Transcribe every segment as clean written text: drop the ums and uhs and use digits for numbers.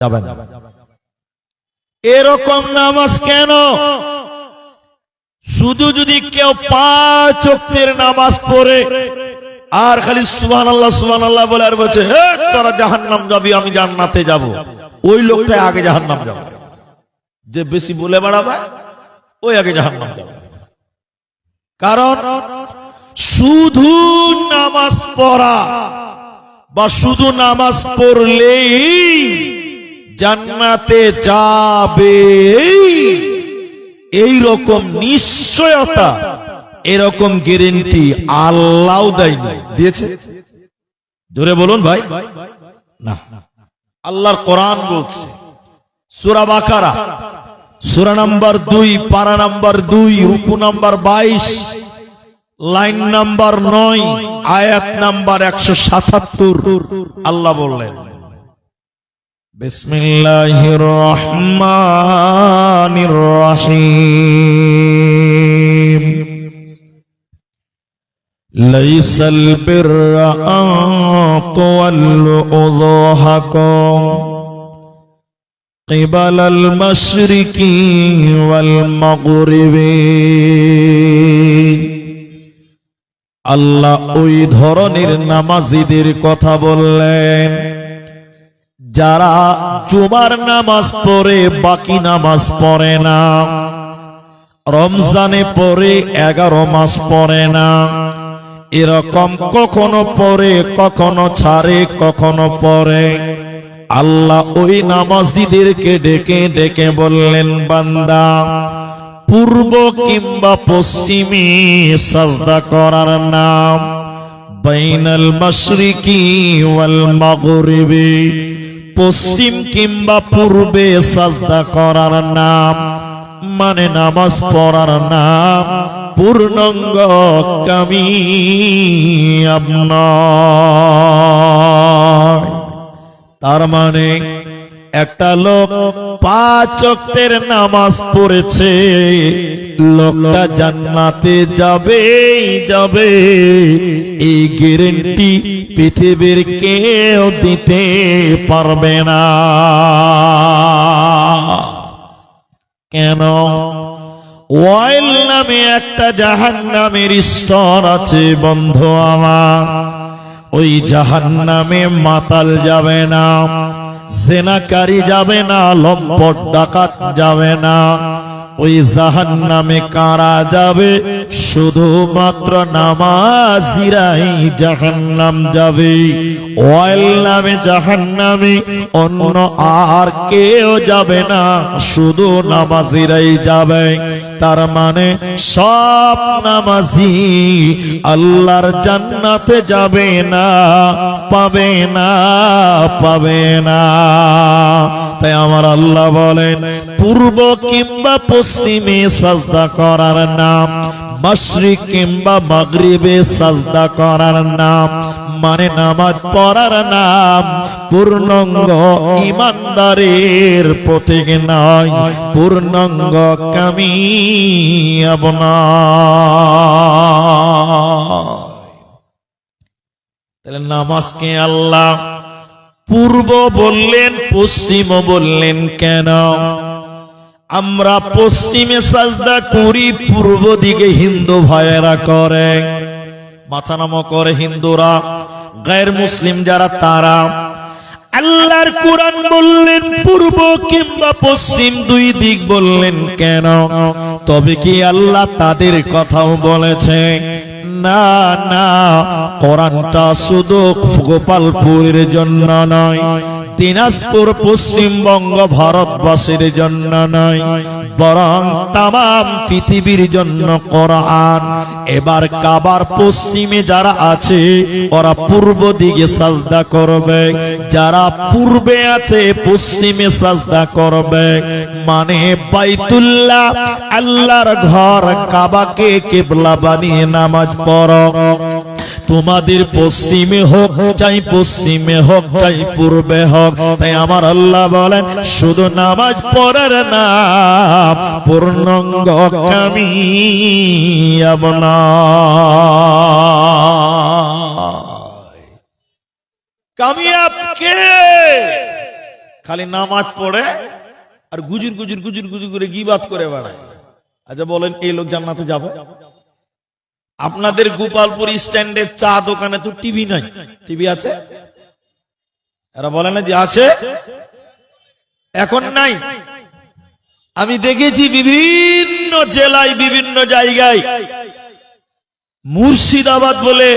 যাবে না। এরকম নামাজ কেন? শুধু যদি কেউ 5 ওয়াক্তের নামাজ পড়ে আর খালি সুবহানাল্লাহ সুবহানাল্লাহ বলে আর বলছে হে তোরা জাহান্নাম যাবি আমি জান্নাতে যাব, ওই লোকটাই আগে জাহান্নাম যাবে। যে বেশি বলে বেড়াবে ওই আগে জাহান্নাম যাবে। কারণ শুধু নামাজ পড়া বা শুধু নামাজ পড়লেই জান্নাতে যাবে এই রকম নিশ্চয়তা, এরকম গ্যারান্টি আল্লাহ দেয়নি। দিয়েছে? জোরে বলুন ভাই। না, আল্লাহর কোরআন বলছে সূরা বাকারা সূরা নাম্বার 2 পারা নাম্বার 2 রুকু নাম্বার 22 লাইন নাম্বার 9 আয়াত নাম্বার 177 আল্লাহ বললেন বিসমিল্লাহির রহমানির রহিম লাইসাল বিররা আন তুওয়াল্লু উযুহাকুম কিবালাল মাশরিকি ওয়াল মাগরিবি। আল্লাহ ওই ধরনের নামাজীদের কথা বললেন যারা জুমার নামাজ পড়ে বাকি নামাজ পড়ে না, রমজানে পড়ে 11 মাস পড়ে না, এরকম কখনো পড়ে কখনো ছাড়ে কখনো পড়ে। আল্লাহ ওই নামাজীদেরকে ডেকে ডেকে বললেন বান্দা পূর্ব কিংবা পশ্চিমে সাজদা করার নাম বাইনাল মাশরিকি ওয়াল মাগরিবি, পশ্চিম কিংবা পূর্বে সাজদা করার নাম মানে নামাজ পড়ার নাম পূর্ণাঙ্গ কামিয়াব নয়। তার মানে একটা লোক 5 ওয়াক্তের নামাজ পড়েছে, লোকটা জান্নাতে যাবেই যাবে, এই গ্যারান্টি পৃথিবীর কেউ দিতে পারবে না। কেন? ওয়াইল নামে একটা জাহান্নামের স্তর আছে বন্ধু আমার, ওই জাহান্নামে মাতাল যাবে না, জেনাকারী যাবে না, লম্পট ডাকাত যাবে না, ওই জাহান্নামে কারা যাবে? শুধুমাত্র নামাজিরাই জাহান্নাম যাবে। ওয়াইল নামে জাহান্নামে অন্য আর কেউ যাবে না, শুধু নামাজিরাই যাবে। তার মানে সব নামাজি আল্লাহর জান্নাতে যাবে না, পাবে না, পাবে না। তাই আমার আল্লাহ বলেন পূর্ব কিংবা পশ্চিমে সাজদা করার নাম, মাশরিক কিংবা মাগরিবে সাজদা করার নাম মানে নামাজ পড়ার নাম পূর্ণাঙ্গ ঈমানদারের প্রতীক নয়, পূর্ণাঙ্গ কামিয়াব নয়। তাহলে নামাজকে আল্লাহ পূর্ব বললেন পশ্চিমও বললেন কেন? আমরা পশ্চিমে সাজদা করি, পূর্ব দিকে হিন্দু ভাইয়েরা করে, মাথা নামা করে হিন্দুরা, গায়ের মুসলিম যারা তারা। আল্লাহর কোরআন বললেন পূর্ব কিংবা পশ্চিম, 2 দিক বললেন কেন? তবে কি আল্লাহ তাদের কথাও বলেছে? না না, কোরআনটা শুধু গোপালপুরের জন্য নয়, দিনাজপুর পশ্চিমবঙ্গ ভারতবাসীর জন্য নয়, বরং তাম পৃথিবীর জন্য কোরআন। এবার কাবার পশ্চিমে যারা আছে ওরা পূর্ব দিকে সাজদা করবে, যারা পূর্বে আছে পশ্চিমে সাজদা করবে। মানে বাইতুল্লাহ আল্লাহর ঘর কাবাকে কিবলা বানিয়ে নামাজ পড়ো। তোমাদের পশ্চিমে হোক চাই পশ্চিমে হোক চাই পূর্বে হোক, তাই আমার আল্লাহ বলেন শুধু নামাজ পড়ার নাম পূর্ণাঙ্গ কামিয়াব নয়। কামিয়াব কে? খালি নামাজ পড়ে আর গুজুর গুজুর গুজুর গুজুর করে গীবাত করে বেড়ায়। আচ্ছা বলেন এই লোক জান্নাতে যাবে? আপনাদের গোপালপুর স্ট্যান্ডের চা দোকানে তো টিভি নাই, টিভি আছে? এরা বলে না যে আছে, এখন নাই। আমি দেখেছি বিভিন্ন জেলায় বিভিন্ন জায়গায়, মুর্শিদাবাদ বলে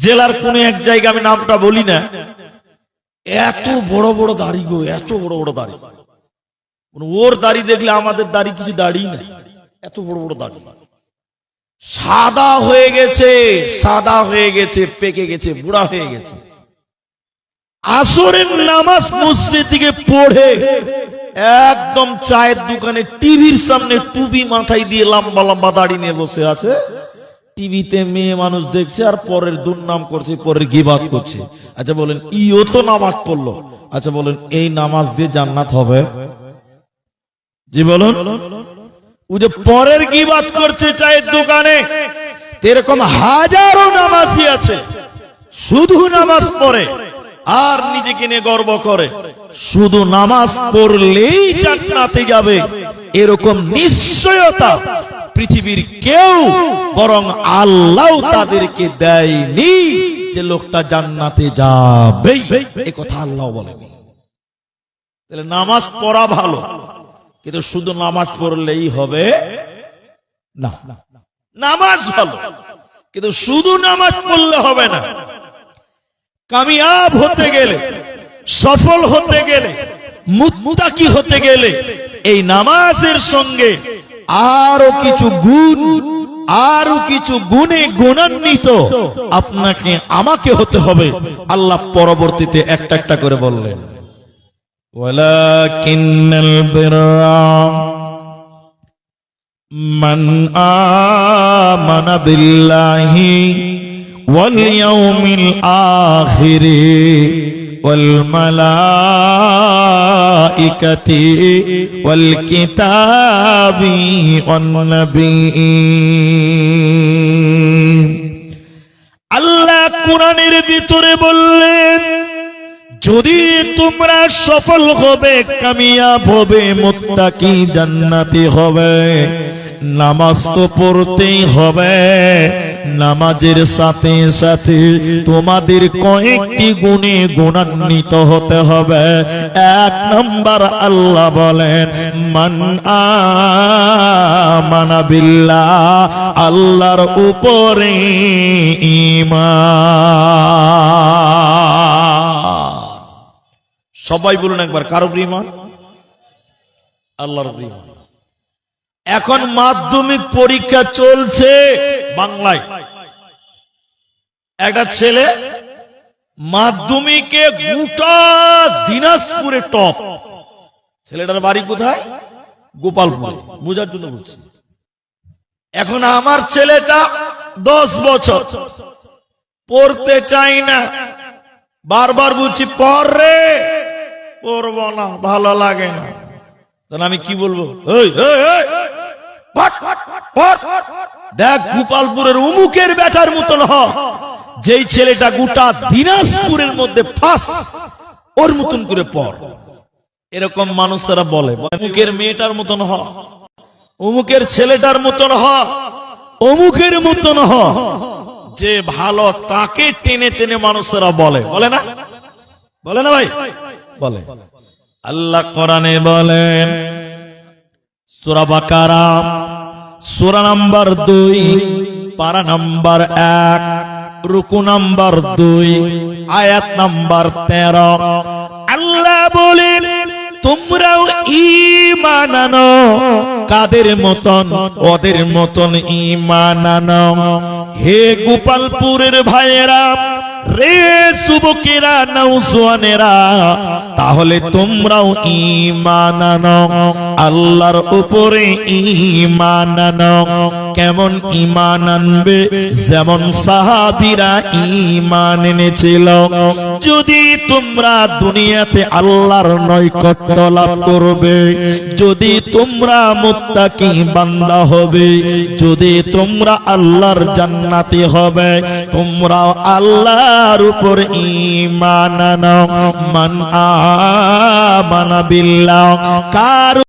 জেলার কোন এক জায়গা, আমি নামটা বলি না, এত বড় বড় দাড়ি গো, এত বড় বড় দাড়ি। ওর দাড়ি দেখলে আমাদের দাড়ি কিছু দাড়ি না, এত বড় বড় দাড়ি। সাদা হয়ে গেছে, সাদা হয়ে গেছে, পেকে গেছে, বুড়া হয়ে গেছে। আসরের নামাজ মসজিদ থেকে পড়ে একদম চায়ের দোকানে টিভির সামনে টুপি মাথায় দিয়ে লম্বা লম্বা দাড়ি নিয়ে বসে আছে। টিভিতে মেয়ে মানুষ দেখছে আর পরের দুর্নাম করছে, পরের গীবাত করছে। আচ্ছা বলেন ইও তো নামাজ পড়লো, আচ্ছা বলেন এই নামাজ দিয়ে জান্নাত হবে? জি বলুন। ও যে পরের গীবাত করছে চায়ের দোকানে, এরকম হাজারো নামাজি আছে শুধু নামাজ পড়ে আর নিজেকে নিয়ে গর্ব করে, শুধু নামাজ পড়লেই জান্নাতে যাবে এরকম নিশ্চয়তা পৃথিবীর কেউ বরং আল্লাহ তাদেরকে দেয়নি যে লোকটা জান্নাতে যাবে, এই কথা আল্লাহ বলেনি। তাহলে নামাজ পড়া ভালো, কিন্তু শুধু নামাজ পড়লেই হবে না। নামাজ ভালো, কিন্তু শুধু নামাজ পড়লে হবে না। কামিয়াব হতে গেলে, সফল হতে গেলে, মুত্তাকি হতে গেলে এই নামাজের সঙ্গে আরো কিছু গুণ, আরো কিছু গুণে গুণান্বিত আপনাকে আমাকে হতে হবে। আল্লাহ পরবর্তীতে একটা একটা করে বললেন, ওয়ালাকিন্নাল বিররা মান আমানা বিল্লাহি ওয়াল ইয়াউমিল আখিরি ওয়াল মালাইকাতি ওয়াল কিতাবি ওয়ান নাবিয়্যিন। আল্লাহ কোরআনের ভিতরে বললেন, যদি তোমরা সফল হবে, কামিয়াব হবে, মুত্তাকি জান্নাতি হবে, নামাজ তো পড়তেই হবে। নামাজের সাথে সাথে তোমাদের কয়েকটি গুণে গুণান্বিত হতে হবে। এক নাম্বার আল্লাহ বলেন, মান আমানা বিল্লাহ, আল্লাহর উপরে ঈমান। সবাই বলুন একবার, কার উপরে ঈমান? আল্লাহর উপরে ঈমান। এখন মাধ্যমিক পরীক্ষা চলছে বাংলায়, একটা ছেলে মাধ্যমিকে গোটা দিনাজপুরে টপ। ছেলেটার বাড়ি কোথায়? গোপালপুরে। বোঝার জন্য বলছি। এখন আমার ছেলেটা 10 বছর, পড়তে চাই না, বারবার বলছি পড় রে, পড়ব না, ভালো লাগে না। তাহলে আমি কি বলবো? দেখ গোপালপুরের অমুকের বেটার মতন হ, যেই ছেলেটা গোটা দিনাজপুরের মধ্যে ফার্স্ট, ওর মতন করে পড়। এরকম মানুষরা বলে, অমুকের মেয়েটার মতন হ, অমুকের ছেলেটার মতন হ, অমুকের মতন হ। যে ভালো তাকে টেনে টেনে মানুষরা বলে, বলে না? বলে না ভাই? বলে। আল্লাহ কোরআনে বলেন, সূরা বাকারা সূরা নাম্বার 2, পারা নাম্বার 1, রুকু নাম্বার 2, আয়াত নাম্বার 13। আল্লাহ বলেন, তোমরাও ঈমান আনো। কাদের মতন? ওদের মতন ঈমান আনো। হে গোপালপুরের ভাইয়েরা, রে যুবকেরা, নওজওয়ানেরা, তাহলে তোমরাও ঈমান আনো। আল্লাহর উপরে ঈমান আনো। কেমন ঈমান আনবে? যেমন সাহাবীরা ঈমান এনেছিল। যদি তোমরা দুনিয়াতে আল্লাহর নৈকট্য লাভ করবে, যদি তোমরা মুত্তাকি বান্দা হবে, যদি তোমরা আল্লাহর জান্নাতি হবে, তোমরা আল্লাহর উপর ঈমান আনো। মান আমানা বিল্লাহ, কার